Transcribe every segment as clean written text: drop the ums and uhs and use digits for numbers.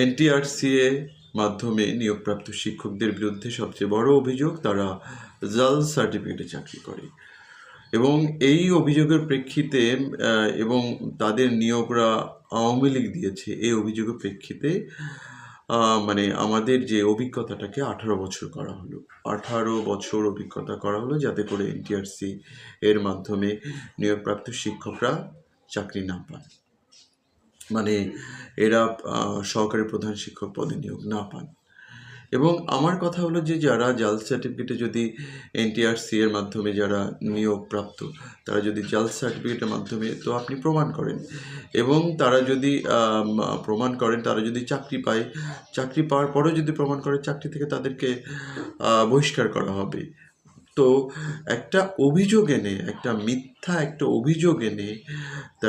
NTRCA মাধ্যমে নিয়োগপ্রাপ্ত শিক্ষকদের বিরুদ্ধে সবচেয়ে বড় অভিযোগ তারা জাল সার্টিফিকেটে চাকরি করে এবং এই অভিযোগের প্রেক্ষিতে এবং তাদের নিয়োগরা আওয়ামী লীগ দিয়েছে, এই অভিযোগের প্রেক্ষিতে মানে আমাদের যে অভিজ্ঞতাটাকে 18 বছর করা হলো, 18 বছর অভিজ্ঞতা করা হলো যাতে করে এনটিআরসি এর মাধ্যমে নিয়োগপ্রাপ্ত শিক্ষকরা চাকরি না পান, মানে এরা সহকারী প্রধান শিক্ষক পদে নিয়োগ না পান। এবং আমার কথা হলো যে যারা জাল সার্টিফিকেটে যদি এনটিআরসি এর মাধ্যমে যারা নিয়োগপ্রাপ্ত তারা যদি জাল সার্টিফিকেটের মাধ্যমে তো আপনি প্রমাণ করেন এবং তারা যদি প্রমাণ করেন, তারা যদি চাকরি পায়, চাকরি পাওয়ার পরেও যদি প্রমাণ করে, চাকরি থেকে তাদেরকে বহিষ্কার করা হবে। তো একটা অভিযোগ এনে, একটা মিথ্যা একটা অভিযোগ এনে,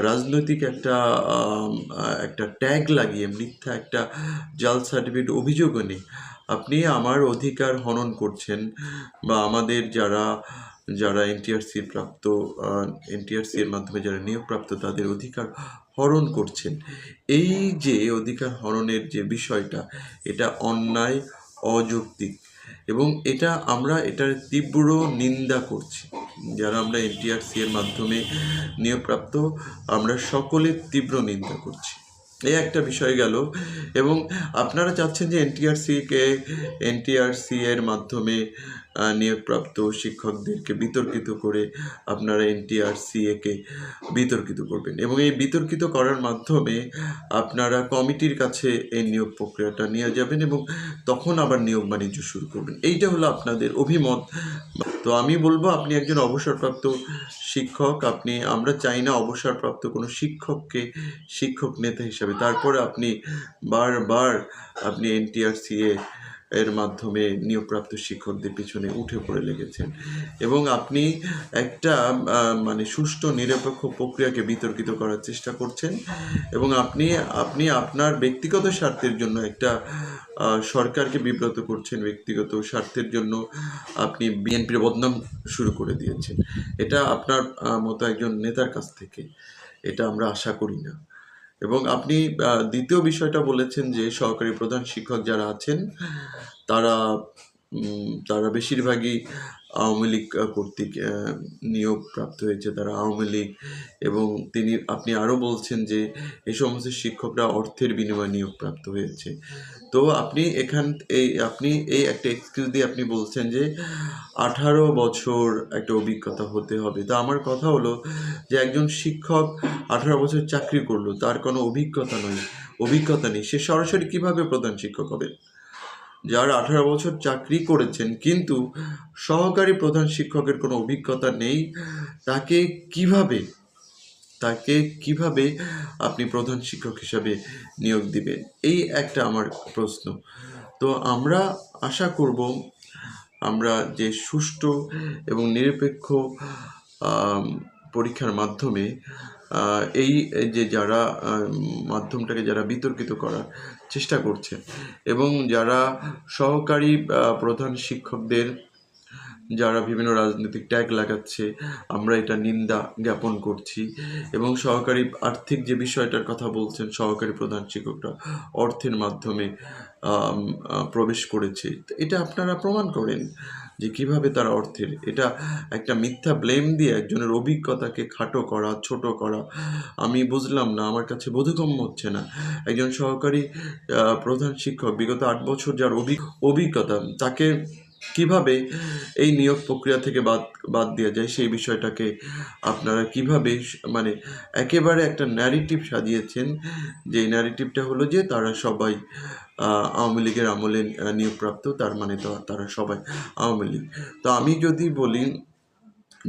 রাজনৈতিক একটা ট্যাগ লাগিয়ে মিথ্যা একটা জাল সার্টিফিকেট অভিযোগ এনে আপনি আমার অধিকার হনন করছেন বা আমাদের যারা এনটিআরসি প্রাপ্ত, এনটিআরসি এর মাধ্যমে যারা নিয়োগপ্রাপ্ত তাদের অধিকার হরণ করছেন। এই যে অধিকার হরণের যে বিষয়টা, এটা অন্যায়, অযৌক্তিক এবং আমরা এটার তীব্র নিন্দা করছি। যারা আমরা এনটিআরসি এর মাধ্যমে নিয়োগপ্রাপ্ত আমরা সকলে তীব্র নিন্দা করছি। এই একটা বিষয় গেল। এবং আপনারা চাচ্ছেন যে এনটিআরসি এর মাধ্যমে নিয়োগপ্রাপ্ত শিক্ষকদেরকে বিতর্কিত করে আপনারা এনটিআরসিএকে বিতর্কিত করবেন এবং এই বিতর্কিত করার মাধ্যমে আপনারা কমিটির কাছে এই নিয়োগ প্রক্রিয়াটা নিয়ে যাবেন এবং তখন আবার নিয়োগ বাণিজ্য শুরু করবেন। এইটা হলো আপনাদের অভিমত। তো আমি বলবো আপনি একজন অবসরপ্রাপ্ত শিক্ষক, আমরা চাই না অবসরপ্রাপ্ত কোনো শিক্ষককে শিক্ষক নেতা হিসাবে। তারপরে আপনি বারবার এনটিআরসিএ এর মাধ্যমে নিয়োগপ্রাপ্ত শিক্ষকদের পিছনে উঠে পড়ে লেগেছেন এবং আপনি একটা মানে সুষ্ঠু নিরপেক্ষ প্রক্রিয়াকে বিতর্কিত করার চেষ্টা করছেন এবং আপনি আপনার ব্যক্তিগত স্বার্থের জন্য একটা সরকারকে বিব্রত করছেন, ব্যক্তিগত স্বার্থের জন্য আপনি বিএনপির বদনাম শুরু করে দিয়েছেন। এটা আপনার মতো একজন নেতার কাছ থেকে এটা আমরা আশা করি না। এবং আপনি দ্বিতীয় বিষয়টা বলেছেন যে সহকারী প্রধান শিক্ষক যারা আছেন তারা বেশিরভাগই আওয়ামী লীগ কর্তৃক নিয়োগপ্রাপ্ত হয়েছে, তারা আওয়ামী লীগ। এবং আপনি আরও বলছেন যে এই সমস্ত শিক্ষকরা অর্থের বিনিময়ে নিয়োগপ্রাপ্ত হয়েছে। তো আপনি এই একটা এক্সকিউজ দিয়ে আপনি বলছেন যে 18 বছর একটা অভিজ্ঞতা হতে হবে। তো আমার কথা হলো যে একজন শিক্ষক 18 বছর চাকরি করলো, তার কোনো অভিজ্ঞতা নেই, সে সরাসরি কিভাবে প্রধান শিক্ষক হবে? যারা 18 বছর চাকরি করেছেন কিন্তু সহকারী প্রধান শিক্ষকের কোনো অভিজ্ঞতা নেই, তাকে কিভাবে আপনি প্রধান শিক্ষক হিসাবে নিয়োগ দিবেন? এই একটা আমার প্রশ্ন। তো আমরা আশা করব আমরা যে সুষ্ঠু এবং নিরপেক্ষ পরীক্ষার মাধ্যমে এই যে যারা মাধ্যমটাকে যারা বিতর্কিত করার চেষ্টা করছে এবং যারা সহকারী প্রধান শিক্ষকদের যারা বিভিন্ন রাজনৈতিক ট্যাগ লাগাচ্ছে, আমরা এটা নিন্দা জ্ঞাপন করছি। এবং সহকারী আর্থিক যে বিষয়টার কথা বলছেন, সহকারী প্রধান শিক্ষকরা অর্থের মাধ্যমে প্রবেশ করেছে, এটা আপনারা প্রমাণ করেন যে কিভাবে তারা অর্থের, এটা একটা মিথ্যা ব্লেম দিয়ে একজনের অভিজ্ঞতাকে খাটো করা, ছোট করা আমি বুঝলাম না, আমার কাছে বোধগম্য হচ্ছে না। একজন সহকারী প্রধান শিক্ষক বিগত 8 বছর যার অভিজ্ঞতা, তাকে কিভাবে এই নিয়োগ প্রক্রিয়া থেকে বাদ দেওয়া যায় সেই বিষয়টাকে আপনারা কিভাবে মানে একেবারে একটা ন্যারেটিভ সাজিয়েছেন, যে ন্যারেটিভটা হলো যে তারা সবাই আওয়ামী লীগের আমলে নিয়োগপ্রাপ্ত, তার মানে তো তারা সবাই আওয়ামী লীগ। তো আমি যদি বলি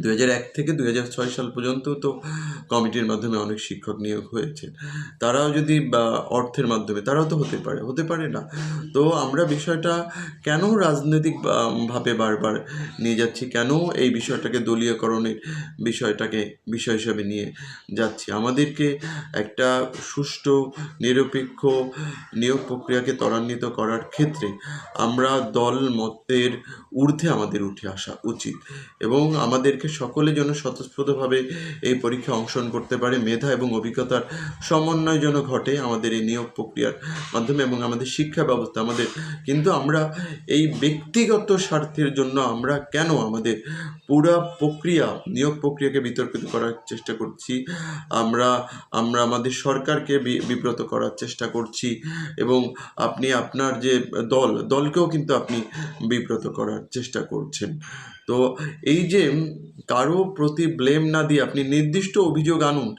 2001 থেকে 2006 সাল পর্যন্ত তো কমিটির মাধ্যমে অনেক শিক্ষক নিয়োগ হয়েছে, তারাও যদি অর্থের মাধ্যমে, তারাও তো হতে পারে না। তো আমরা বিষয়টা কেন রাজনৈতিক ভাবে বারবার নিয়ে যাচ্ছি, কেন এই বিষয়টাকে দলীয়করণের বিষয় হিসাবে নিয়ে যাচ্ছি? আমাদেরকে একটা সুষ্ঠু নিরপেক্ষ নিয়োগ প্রক্রিয়াকে ত্বরান্বিত করার ক্ষেত্রে আমরা দল মতের ঊর্ধ্বে আমাদের উঠে আসা উচিত এবং আমাদেরকে পক্ষে সকলে যেন স্বতঃস্ফূর্তভাবে এই পরীক্ষায় অংশগ্রহণ করতে পারে, মেধা এবং অভিজ্ঞতার সমন্বয় যেন ঘটে আমাদের এই নিয়োগ প্রক্রিয়ার মাধ্যমে এবং আমাদের শিক্ষা ব্যবস্থা আমাদের। কিন্তু আমরা এই ব্যক্তিগত স্বার্থের জন্য আমরা কেন আমাদের পুরা প্রক্রিয়া নিয়োগ প্রক্রিয়াকে বিতর্কিত করার চেষ্টা করছি, আমরা আমরা আমাদের সরকারকে বিব্রত করার চেষ্টা করছি, এবং আপনি আপনার যে দলকেও কিন্তু আপনি বিব্রত করার চেষ্টা করছেন। তো এই যে কারো প্রতি ব্লেম না দিয়ে আপনি নির্দিষ্ট অভিযোগ আনুন,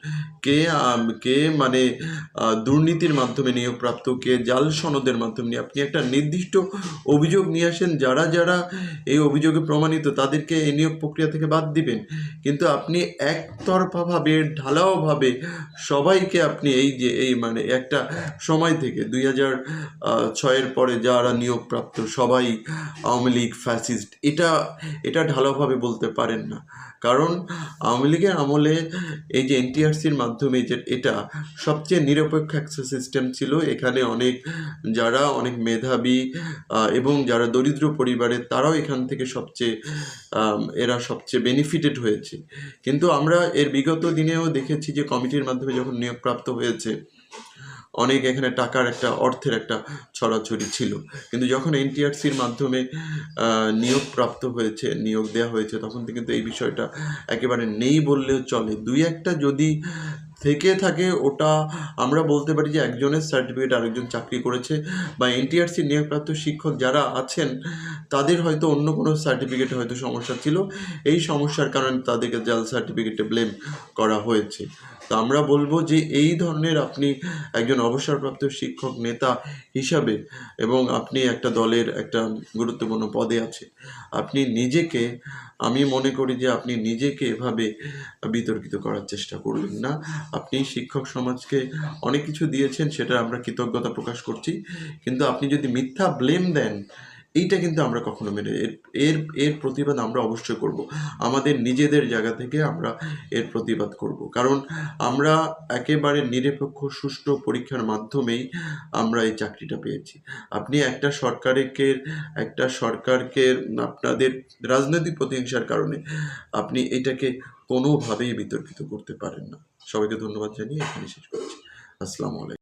কে মানে দুর্নীতির মাধ্যমে নিয়োগপ্রাপ্ত, কে জাল সনদের মাধ্যমে আপনি একটা নির্দিষ্ট অভিযোগ নিয়ে আসেন, যারা যারা এই অভিযোগে প্রমাণিত তাদেরকে এই নিয়োগ প্রক্রিয়া থেকে বাদ দিবেন। কিন্তু আপনি একতরফাভাবে ঢালাওভাবে সবাইকে আপনি এই মানে একটা সময় থেকে 2006-এর পরে যারা নিয়োগপ্রাপ্ত সবাই আওয়ামী লীগ ফ্যাসিস্ট, এটা ঢালাওভাবে বলতে পারেন না। কারণ আওয়ামী লীগের আমলে এই যে এনটিআরসির মাধ্যমে যে এটা সবচেয়ে নিরপেক্ষ একটা সিস্টেম ছিল। এখানে যারা অনেক মেধাবী এবং যারা দরিদ্র পরিবারের তারাও এখান থেকে এরা সবচেয়ে বেনিফিটেড হয়েছে। কিন্তু আমরা এর বিগত দিনেও দেখেছি যে কমিটির মাধ্যমে যখন নিয়োগপ্রাপ্ত হয়েছে অনেক এখানে অর্থের একটা ছড়াছড়ি ছিল। কিন্তু যখন এনটিআরসির মাধ্যমে নিয়োগ দেওয়া হয়েছে তখন কিন্তু এই বিষয়টা একেবারে নেই বললেও চলে। দুই একটা যদি থেকে থাকে ওটা আমরা বলতে পারি যে একজনের সার্টিফিকেট আরেকজন চাকরি করেছে, বা এনটিআরসি নিয়োগপ্রাপ্ত শিক্ষক যারা আছেন তাদের হয়তো অন্য কোনো সার্টিফিকেটে হয়তো সমস্যা ছিল, এই সমস্যার কারণে তাদেরকে জাল সার্টিফিকেটে ব্লেম করা হয়েছে। তো আমরা বলবো যে এই ধরনের আপনি একজন অবসরপ্রাপ্ত শিক্ষক নেতা হিসাবে এবং আপনি একটা দলের একটা গুরুত্বপূর্ণ পদে আছে, আমি মনে করি যে আপনি নিজেকে এভাবে বিতর্কিত করার চেষ্টা করবেন না। আপনি শিক্ষক সমাজকে অনেক কিছু দিয়েছেন, সেটা আমরা কৃতজ্ঞতা প্রকাশ করছি। কিন্তু আপনি যদি মিথ্যা ব্লেম দেন, এইটা কিন্তু আমরা কখনো এর প্রতিবাদ আমরা অবশ্যই করব। আমাদের নিজেদের জায়গা থেকে আমরা এর প্রতিবাদ করব। কারণ আমরা একেবারে নিরপেক্ষ সুষ্ঠু পরীক্ষার মাধ্যমেই আমরা এই চাকরিটা পেয়েছি। আপনি একটা সরকারকে আপনাদের রাজনৈতিক প্রতিহিংসার কারণে আপনি এটাকে কোনোভাবেই বিতর্কিত করতে পারেন না। সবাইকে ধন্যবাদ জানিয়ে এখানে শেষ করছি। আসসালামু আলাইকুম।